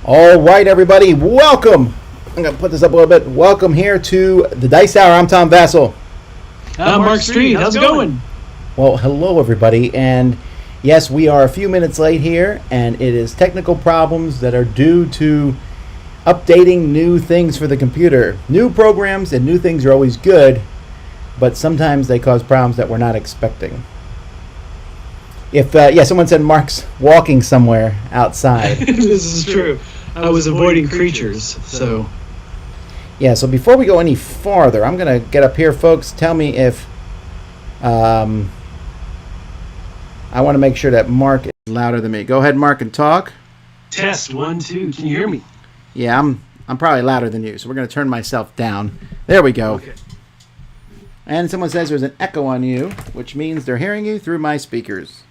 All right, everybody, welcome. I'm going to put this up a little bit. Welcome here to the Dice Hour. I'm Tom Vasel. I'm Mark Street. How's it going? Well, hello, everybody. And yes, we are a few minutes late here, and it is technical problems that are due to updating new things for the computer. New programs and new things are always good, but sometimes they cause problems that we're not expecting. If someone said Mark's walking somewhere outside. This is true. I was avoiding creatures, so... Yeah, so before we go any farther, I'm going to get up here, folks. Tell me if... I want to make sure that Mark is louder than me. Go ahead, Mark, and talk. Test, 1, 2. Can you hear me? Yeah, I'm probably louder than you, so we're going to turn myself down. There we go. Okay. And someone says there's an echo on you, which means they're hearing you through my speakers.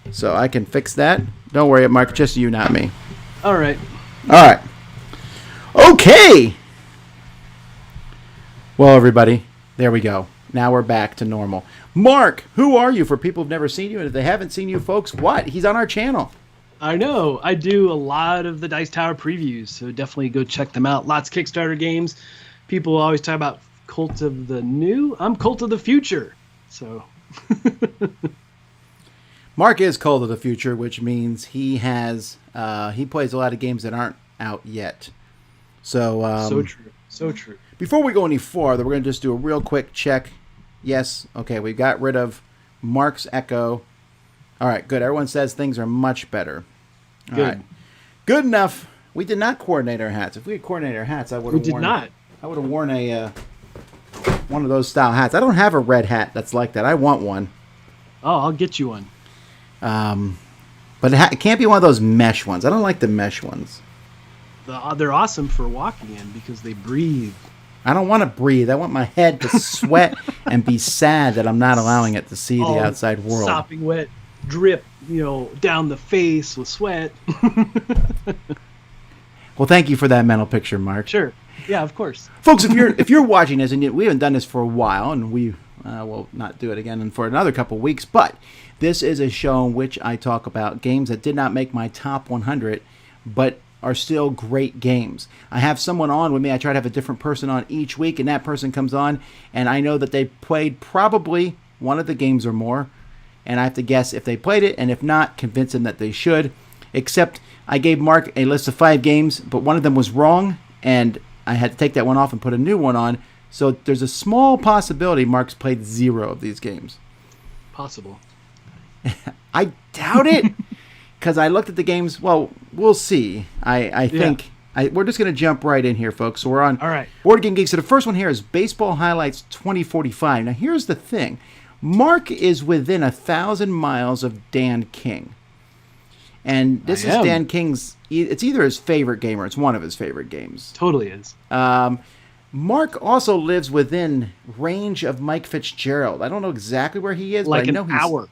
So I can fix that. Don't worry, Mark, just you, not me. All right. All right. Okay. Well, everybody, there we go. Now we're back to normal. Mark, who are you for people who've never seen you? And if they haven't seen you, folks, what? He's on our channel. I know. I do a lot of the Dice Tower previews, so definitely go check them out. Lots of Kickstarter games. People always talk about Cult of the New. I'm Cult of the Future. So... Mark is Cult of the Future, which means he has he plays a lot of games that aren't out yet. So so true. So true. Before we go any farther, we're going to just do a real quick check. Yes, okay, we got rid of Mark's echo. All right, good. Everyone says things are much better. All right. Good enough. We did not coordinate our hats. If we had coordinated our hats, I would have worn. We did not. I would have worn a one of those style hats. I don't have a red hat that's like that. I want one. Oh, I'll get you one. But it can't be one of those mesh ones. I don't like the mesh ones. They're awesome for walking in because they breathe. I don't want to breathe. I want my head to sweat and be sad that I'm not allowing it to see the outside world. Sopping wet, drip, down the face with sweat. Well, thank you for that mental picture, Mark. Sure. Yeah, of course. Folks, if you're watching this, and we haven't done this for a while, and we will not do it again for another couple weeks, but this is a show in which I talk about games that did not make my top 100, but are still great games. I have someone on with me. I try to have a different person on each week, and that person comes on, and I know that they played probably one of the games or more, and I have to guess if they played it, and if not, convince them that they should. Except I gave Mark a list of 5 games, but one of them was wrong, and I had to take that one off and put a new one on. So there's a small possibility Mark's played 0 of these games. Possible. I doubt it, because I looked at the games. Well, we'll see. I think we're just going to jump right in here, folks. So we're on All right. Board Game Geek. So the first one here is Baseball Highlights 2045. Now, here's the thing. Mark is within 1,000 miles of Dan King. And this is Dan King's, it's either his favorite game or it's one of his favorite games. Totally is. Mark also lives within range of Mike Fitzgerald. I don't know exactly where he is, like but I know an hour.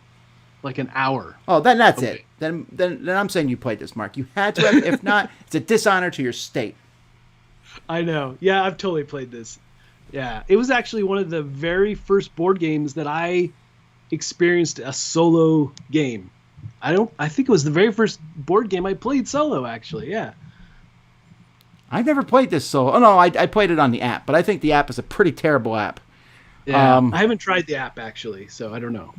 Like an hour. Oh, then that's it. Then I'm saying you played this, Mark. You had to have. If not, it's a dishonor to your state. I know. Yeah, I've totally played this. Yeah, it was actually one of the very first board games that I experienced a solo game. I think it was the very first board game I played solo, actually. Yeah. I've never played this solo. Oh no, I played it on the app, but I think the app is a pretty terrible app. Yeah, I haven't tried the app actually, so I don't know.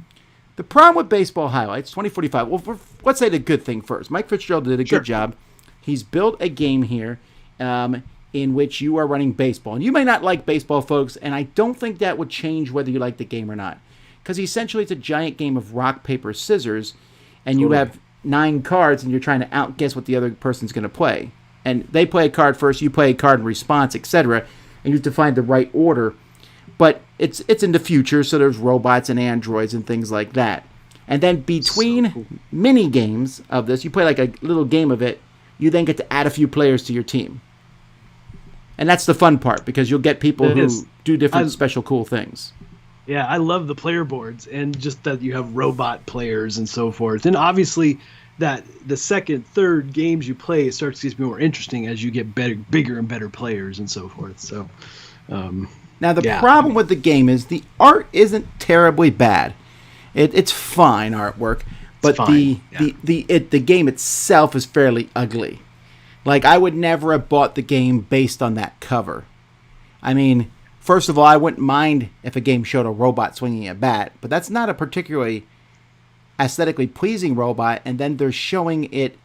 The problem with Baseball Highlights 2045. Well, let's say the good thing first. Mike Fitzgerald did a good job. He's built a game here in which you are running baseball, and you may not like baseball, folks, and I don't think that would change whether you like the game or not, because essentially it's a giant game of rock, paper, scissors, and you have 9 cards, and you're trying to outguess what the other person's going to play. And they play a card first, you play a card in response, etc., and you have to find the right order. But it's in the future, so there's robots and androids and things like that. And then between mini games of this, you play like a little game of it, you then get to add a few players to your team. And that's the fun part, because you'll get people who do different special cool things. Yeah, I love the player boards, and just that you have robot players and so forth. And obviously that the second, third games you play, it starts to get more interesting as you get bigger and better players and so forth. So, now the problem with the game is the art isn't terribly bad. It's fine artwork, but the game itself is fairly ugly. Like, I would never have bought the game based on that cover. I mean, first of all, I wouldn't mind if a game showed a robot swinging a bat, but that's not a particularly aesthetically pleasing robot, and then they're showing it,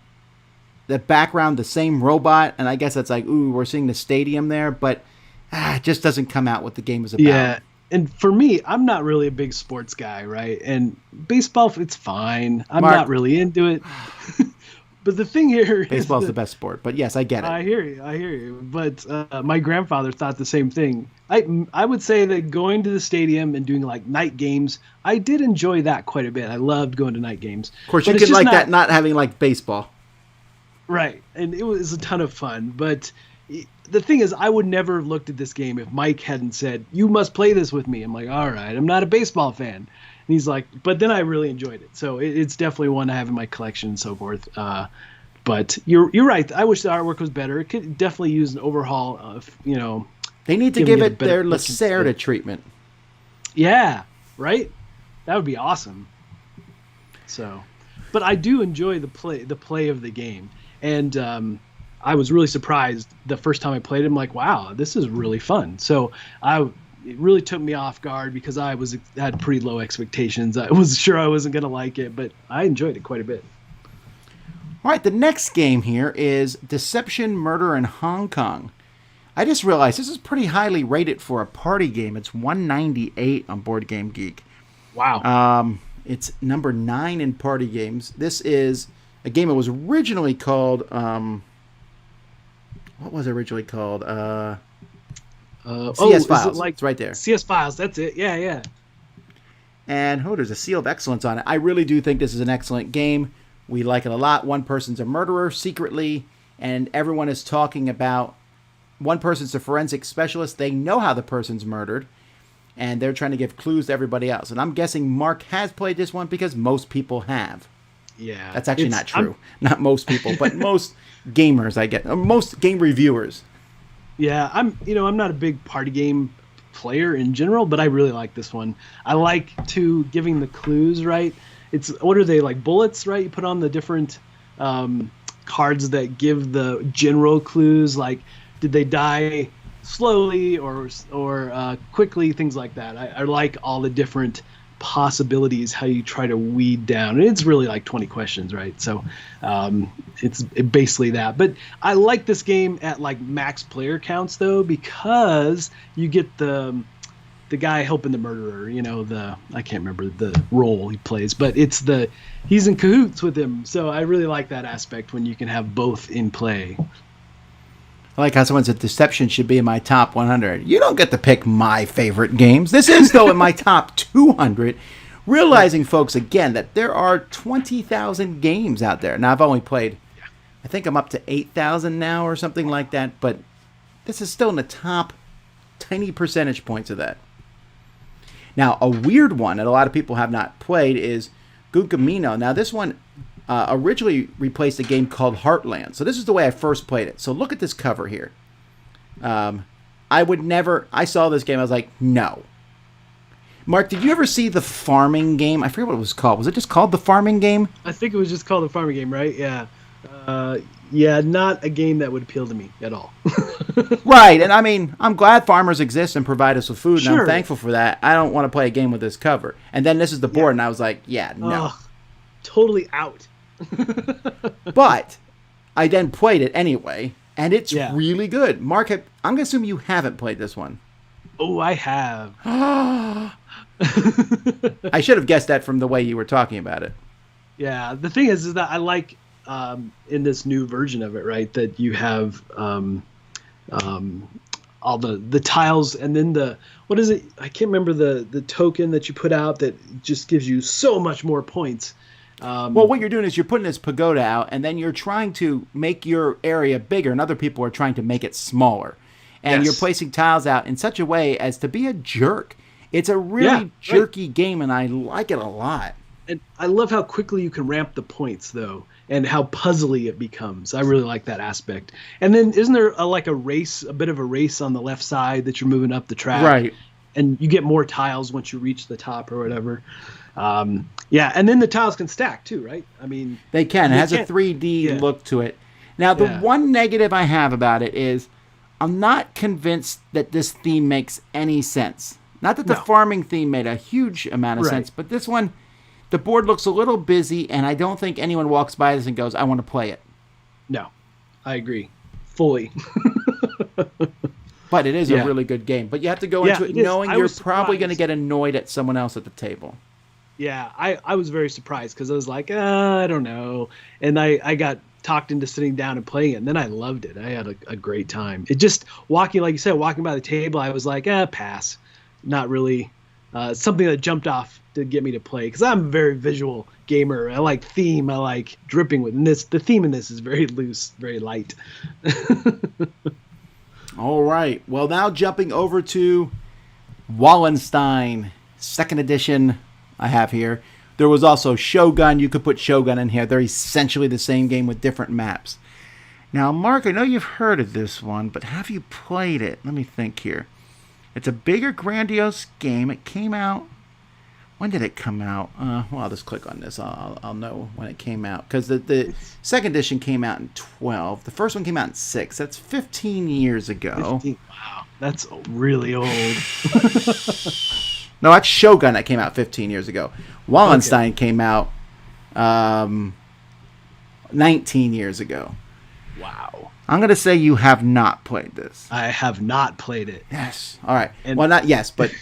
the background, the same robot, and I guess that's like, ooh, we're seeing the stadium there, but it just doesn't come out what the game is about. Yeah, and for me, I'm not really a big sports guy, right? And baseball, it's fine. I'm not really into it. But the thing here baseball's the best sport, but yes, I get it. I hear you. But my grandfather thought the same thing. I would say that going to the stadium and doing like night games, I did enjoy that quite a bit. I loved going to night games. Of course, you could like that not having like baseball. Right, and it was a ton of fun. But the thing is, I would never have looked at this game if Mike hadn't said, "You must play this with me." I'm like, all right, I'm not a baseball fan. And he's like, but then I really enjoyed it. So it's definitely one I have in my collection and so forth. But you're right. I wish the artwork was better. It could definitely use an overhaul of, They need to give it their Lacerda treatment. Yeah, right? That would be awesome. So, but I do enjoy the play of the game. And I was really surprised the first time I played it. I'm like, wow, this is really fun. So it really took me off guard because I had pretty low expectations. I was sure I wasn't going to like it, but I enjoyed it quite a bit. All right, the next game here is Deception, Murder in Hong Kong. I just realized this is pretty highly rated for a party game. It's 198 on Board Game Geek. Wow. It's number 9 in party games. This is a game that was originally called... what was it originally called? CS Files. It's right there. CS Files, that's it. Yeah. And there's a seal of excellence on it. I really do think this is an excellent game. We like it a lot. One person's a murderer secretly, and everyone is talking about... One person's a forensic specialist. They know how the person's murdered, and they're trying to give clues to everybody else. And I'm guessing Mark has played this one because most people have. Yeah. That's actually not true. Not most people, but most gamers, I get. Most game reviewers. Yeah, I'm not a big party game player in general, but I really like this one. I like giving the clues, right? What are they, like bullets, right? You put on the different cards that give the general clues, like did they die slowly or quickly, things like that. I like all the different possibilities, how you try to weed down. And it's really like 20 questions, right? So it's basically that. But I like this game at like max player counts though, because you get the guy helping the murderer, I can't remember the role he plays, but he's in cahoots with him. So I really like that aspect when you can have both in play. I like how someone said Deception should be in my top 100. You don't get to pick my favorite games. This is, though, in my top 200. Realizing, folks, again, that there are 20,000 games out there. Now, I've only played, I think I'm up to 8,000 now or something like that. But this is still in the top tiny percentage points of that. Now, a weird one that a lot of people have not played is Gunkimono. Now, this one originally replaced a game called Heartland. So this is the way I first played it. So look at this cover here. I saw this game, I was like, no. Mark, did you ever see the farming game? I forget what it was called. Was it just called the farming game? I think it was just called the farming game, right? Yeah. Yeah, not a game that would appeal to me at all. Right, and I mean, I'm glad farmers exist and provide us with food, and Sure. I'm thankful for that. I don't want to play a game with this cover. And then this is the board, and I was like, yeah, no. Totally out. But I then played it anyway, and it's really good. Mark, I'm going to assume you haven't played this one. Oh, I have. I should have guessed that from the way you were talking about it. Yeah, the thing is that I like in this new version of it, right, that you have all the tiles, and then what is it? I can't remember the token that you put out that just gives you so much more points. Well, what you're doing is you're putting this pagoda out, and then you're trying to make your area bigger, and other people are trying to make it smaller. And you're placing tiles out in such a way as to be a jerk. It's a really jerky game, and I like it a lot. And I love how quickly you can ramp the points, though, and how puzzly it becomes. I really like that aspect. And then isn't there a bit of a race on the left side that you're moving up the track? Right. And you get more tiles once you reach the top or whatever. And then the tiles can stack too, right? I mean, they can. It has a 3D look to it. Now, the one negative I have about it is I'm not convinced that this theme makes any sense. Not that the farming theme made a huge amount of sense, but this one, the board looks a little busy, and I don't think anyone walks by this and goes, I want to play it. No, I agree. Fully. But it is a really good game. But you have to go into it knowing you're probably going to get annoyed at someone else at the table. Yeah, I was very surprised because I was like, I don't know. And I got talked into sitting down and playing it, and then I loved it. I had a great time. It just, like you said, walking by the table, I was like, pass. Not really something that jumped off to get me to play, because I'm a very visual gamer. I like theme. I like dripping with this. The theme in this is very loose, very light. All right. Well, now jumping over to Wallenstein, 2nd edition I have here. There was also Shogun. You could put Shogun in here. They're essentially the same game with different maps. Now, Mark, I know you've heard of this one, but have you played it? Let me think here. It's a bigger, grandiose game. It came out... When did it come out? Well, I'll just click on this. I'll know when it came out. Because the 2nd edition came out in 12. The first one came out in 6. That's 15 years ago. 15. Wow, that's really old. No, that's Shogun that came out 15 years ago. Wallenstein came out 19 years ago. Wow. I'm going to say you have not played this. I have not played it. Yes. All right. Well, not yes, but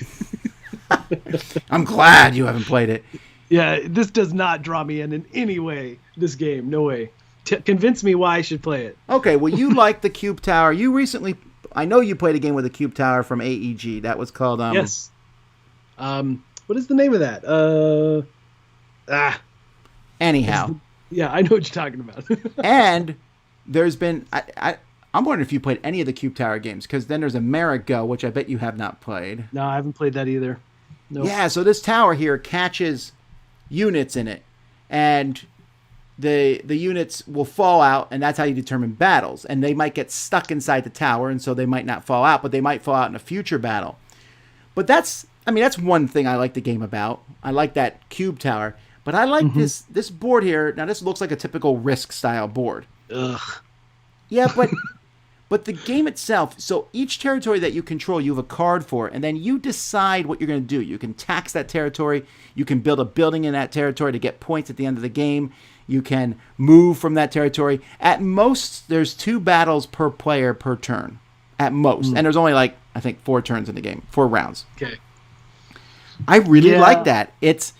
I'm glad you haven't played it. Yeah, this does not draw me in any way, this game. No way. Convince me why I should play it. Okay, well, you like the Cube Tower. You recently... I know you played a game with a Cube Tower from AEG. That was called... Yes. What is the name of that? Anyhow. Yeah, I know what you're talking about. And there's been... I'm wondering if you played any of the Cube Tower games, because then there's Amerigo, which I bet you have not played. No, I haven't played that either. Nope. Yeah, so this tower here catches units in it, and the units will fall out, and that's how you determine battles. And they might get stuck inside the tower, and so they might not fall out, but they might fall out in a future battle. But that's one thing I like the game about. I like that Cube Tower, but I like this board here. Now, this looks like a typical Risk-style board. Ugh. Yeah, but the game itself, so each territory that you control, you have a card for, and then you decide what you're going to do. You can tax that territory. You can build a building in that territory to get points at the end of the game. You can move from that territory. At most, there's 2 battles per player per turn. At most. And there's only, I think, 4 turns in the game. 4 rounds. Okay. I really like that. It's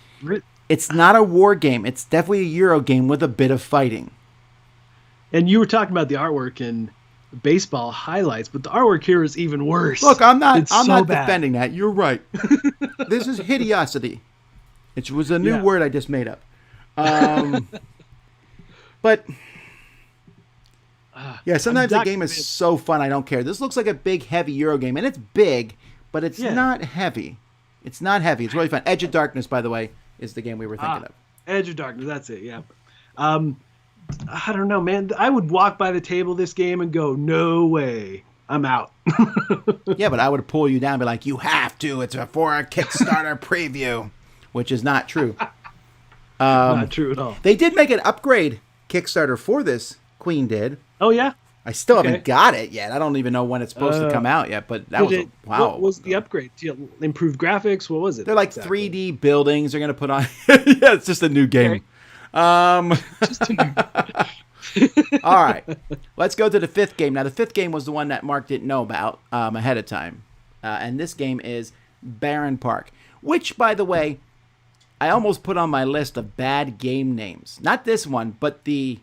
not a war game. It's definitely a Euro game with a bit of fighting. And you were talking about the artwork in baseball highlights, but the artwork here is even worse. Look, I'm not bad. defending that. You're right. This is hideosity. It was a new word I just made up. But sometimes the game is so fun I don't care. This looks like a big, heavy Euro game, and it's big, but it's not heavy. It's not heavy. It's really fun. Edge of Darkness, by the way, is the game we were thinking of. Edge of Darkness, that's it, yeah. I don't know, man. I would walk by the table this game and go, no way. I'm out. Yeah, but I would pull you down and be like, you have to. It's for a Kickstarter preview, which is not true. Not true at all. They did make an upgrade Kickstarter for this. Queen did. Oh, yeah? I still haven't got it yet. I don't even know when it's supposed to come out yet, but that was wow. What was the upgrade? Improved graphics? What was it? They're like 3D buildings they're going to put on. Yeah, it's just a new game. Okay. All right, let's go to the 5th game. Now, the 5th game was the one that Mark didn't know about ahead of time, and this game is Barenpark, which, by the way, I almost put on my list of bad game names. Not this one, but the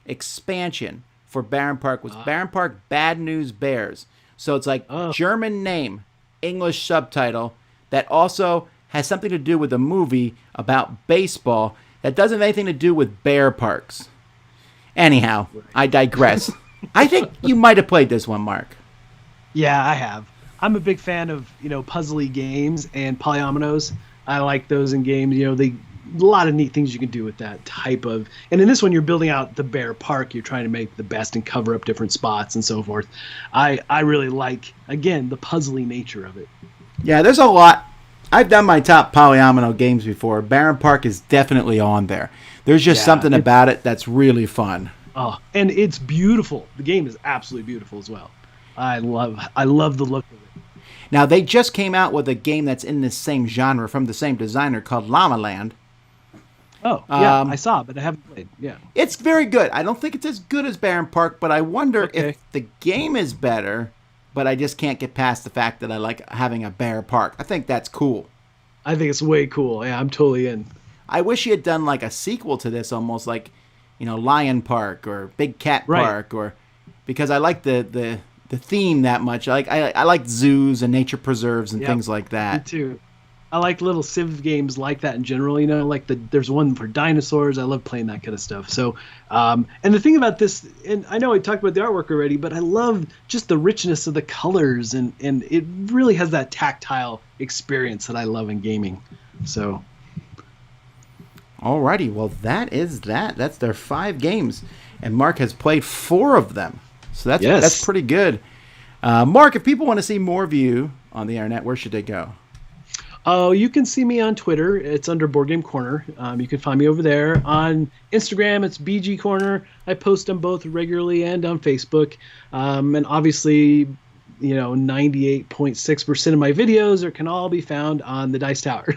expansion for Barenpark was Barenpark Bad News Bears. So it's like German name, English subtitle, that also has something to do with a movie about baseball that doesn't have anything to do with bear parks. Anyhow, I digress. I think you might have played this one, Mark. Yeah, I have. I'm a big fan of, puzzly games and polyominoes. I like those in games. A lot of neat things you can do with that type of. And in this one, you're building out the bear park. You're trying to make the best and cover up different spots and so forth. I really like, again, the puzzly nature of it. Yeah, there's a lot. I've done my top polyomino games before. Barenpark is definitely on there. There's just something about it that's really fun. Oh, and it's beautiful. The game is absolutely beautiful as well. I love the look of it. Now, they just came out with a game that's in this same genre from the same designer called Llama Land. Oh, yeah, I saw it, but I haven't played. Yeah. It's very good. I don't think it's as good as Barenpark, but I wonder if the game is better, but I just can't get past the fact that I like having a bear park. I think that's cool. I think it's way cool. Yeah, I'm totally in. I wish he had done like a sequel to this, almost like, Lion Park or Big Cat Park, or because I like the theme that much. I like zoos and nature preserves and things like that. Me too. I like little civ games like that in general. Like there's one for dinosaurs. I love playing that kind of stuff. So, and the thing about this, and I know I talked about the artwork already, but I love just the richness of the colors, and it really has that tactile experience that I love in gaming. So. Alrighty, well that is that. That's their 5 games, and Mark has played 4 of them. So that's pretty good. Mark, if people want to see more of you on the internet, where should they go? Oh, you can see me on Twitter. It's under Board Game Corner. You can find me over there. On Instagram, it's BG Corner. I post on both regularly and on Facebook. And obviously, 98.6% of my videos can all be found on the Dice Tower.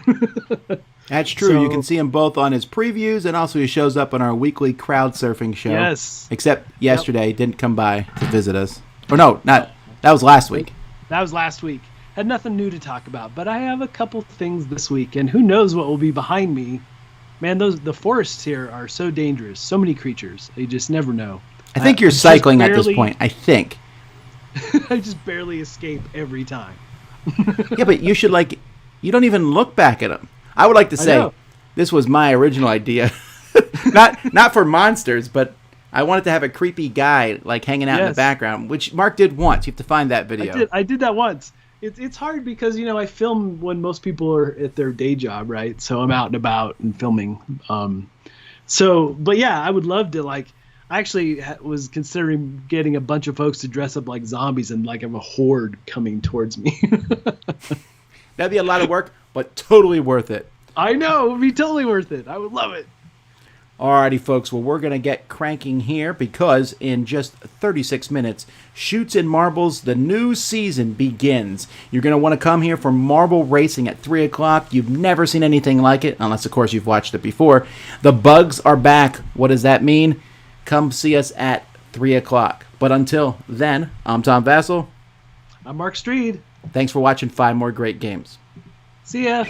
That's true. So, you can see him both on his previews, and also he shows up on our weekly crowd surfing show. Yes. Except yesterday, he didn't come by to visit us. Or no, not. That was last week. That was last week. Had nothing new to talk about, but I have a couple things this week, and who knows what will be behind me. Man, the forests here are so dangerous. So many creatures. You just never know. I think you're cycling at this point. I think. I just barely escape every time. Yeah, but you should you don't even look back at them. I would like to say this was my original idea. not for monsters, but I wanted to have a creepy guy hanging out in the background, which Mark did once. You have to find that video. I did that once. It's hard because I film when most people are at their day job, right? So I'm out and about and filming. But yeah, I would love to I actually was considering getting a bunch of folks to dress up like zombies and have a horde coming towards me. That'd be a lot of work, but totally worth it. I know, it would be totally worth it. I would love it. Alrighty, folks. Well, we're going to get cranking here because in just 36 minutes, Shoots and Marbles, the new season begins. You're going to want to come here for marble racing at 3 o'clock. You've never seen anything like it, unless, of course, you've watched it before. The bugs are back. What does that mean? Come see us at 3 o'clock. But until then, I'm Tom Vasel. I'm Mark Streed. Thanks for watching 5 more great games. See ya.